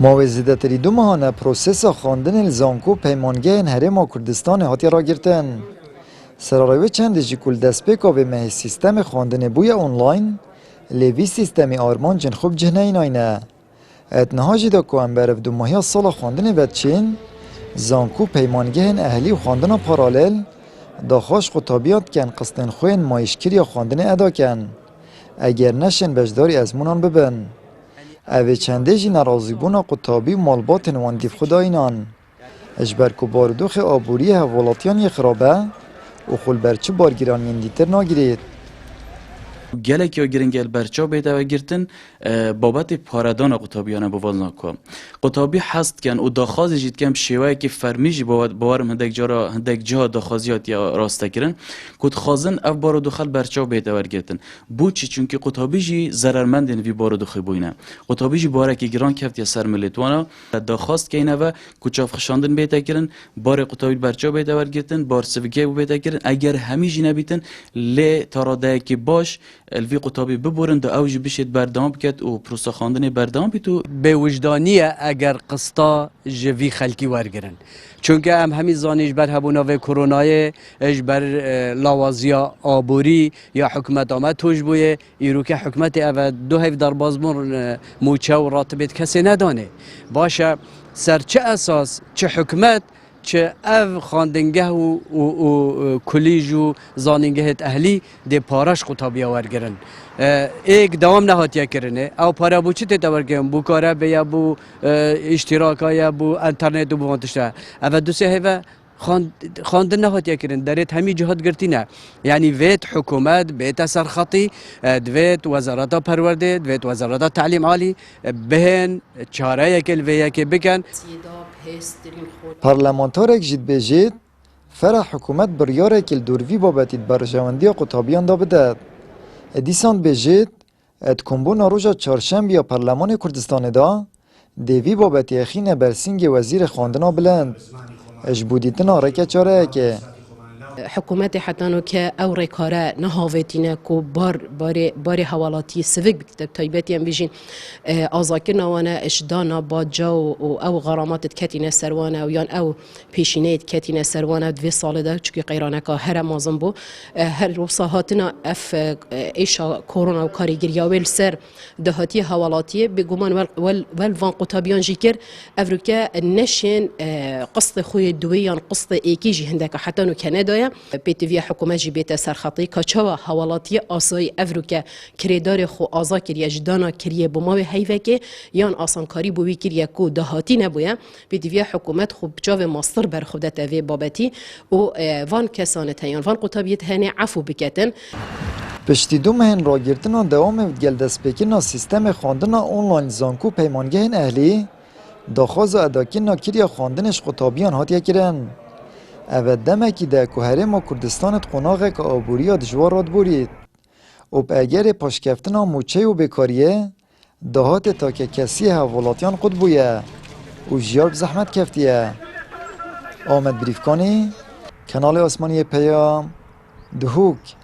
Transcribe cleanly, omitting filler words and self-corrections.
موازده تری دو ماهانه پروسس خواندن زانکو پیمانگه هرم کردستان هاتی را گرتن. سراروی چند جی کل دست پیکا به مه سیستم خواندن بوی آنلاین لیوی سیستم آرمان جن خوب جهنه این آینه. اتنها جدا که هم برف دو ماهی سال خواندن بدچین زانکو پیمانگه اهلی و خواندن پارالل داخاش خطابیات کن قصدن خوین مایشکری خواندن ادا کن. اگر نشن بجداری از مونان ببن. اوه چنده جی نرازی بونا قطابی و مالبات نواندیف خداینان. اجبر که باردوخ آبوری هولاتیان یه خرابه و خل برچه بارگیرانین دیتر ناگیرید. گلک یا گرنگل برچا بیده و گرتن بابت پاردان قطابیانه بواز نکو. قطابی هست کن و داخوازی جید کم شیوه که فرمیجی باورم هندک جا داخوازیات یا راسته کرن کد خازن اف بارو دخل برچا بیده و گرتن. بوچی چونکه قطابی جی ضررمندین وی بارو دخل بوینه. قطابی جی باره که گران کفت یا سر ملیتوانا داخواست که اینه و کچاف خشاندن بیده کرن بار قطابی برچا بیده و گرتن بار سوگه بیده کرن اگر همیجی نبیتن لی تاراده که باش الوی قطابی ببرن دا اوج بشید بردام بکد و پروسا خواندن بردام بیتو به وجدانیه اگر قسطا جوی خلکی ورگرن چونکه همین زانیش بر هبونا و کرونای اجبر لاوازیا آبوری یا حکمت آمد توش بویه ایرو که حکمت او دو هف در بازمون موچه و راتبت کسی ندانه باشه سر چه اساس چه حکمت چه او خواندنگه و کلیج و زانینگه اهلی ده پارش قطابی ورگرن ایک دوام نهاتیه کرنه او پارا بو چی تیتا ورگرن بو کاره بیا بو اشتراکا یا بو انترنت و بو منتشته او دو سه هفه خواندن نهاتیه کرن دارید همی جهاد گرتینه یعنی ویت حکومت بیت سرخطی دویت وزارت پرورده دویت وزارت تعلیم عالی بهن چاره یکل و یکی بکن پارلمانتارک جید بجید فرح حکومت بریاره کل دوروی بابتید برجواندی قطابیان دا بدد. ادیسان بجید اد کمبونا روژا چارشنبه یا پارلمان کردستان دا دیوی بابتی اخین برسینگ وزیر خواندنا بلند. اجبودیتن آرکه چاره که حکومت حتی که او رکاره نهاوتینه کو بار حوالاتی سویک بکتب تایبتی هم بیشین آزاکر نوانه اشدانا با جا و او غرامات کتینه سروانه و یان او پیشینه کتینه سروانه دوی ساله ده چکی قیرانه که هر مازم بو هر روساهاتنا اف ایشا کرونا و کاریگیری ویل سر دهاتی حوالاتی بگومان وان قطابیان جیکر افروکه نشین قصد خوی دویان قصد ایکی جی هندک حتی نو کنده پیتوی حکومت جی بیت سرخطی کچوا حوالاتی آسای افروکه کریدار خو آزا کریه جدانا کریه بوما به حیفه که یان آسانکاری بوی کریه کو دهاتی نبویه پیتوی حکومت خو بجاو ماستر بر خودت اوی بابتی و وان کسانت هیان وان قطابیت هنه عفو بکتن پشتی دو مهن را گرتن و دوام گل دست پیکن سیستم خواندن آنلاین زانکو پیمانگه اهلی داخواز و اداکین کریا خواندنش قطابیان هاتیه کرن. او دمکی ده که هرم کردستانت قناغه که آبوریا دجوار راد بورید. و اگر پاشکفتن موچه و بکاریه دهات تا که کسی حوالاتیان قد بویه و جیار بزحمت کفتیه. آمد بریفکانی کانال آسمانی پیام دهوک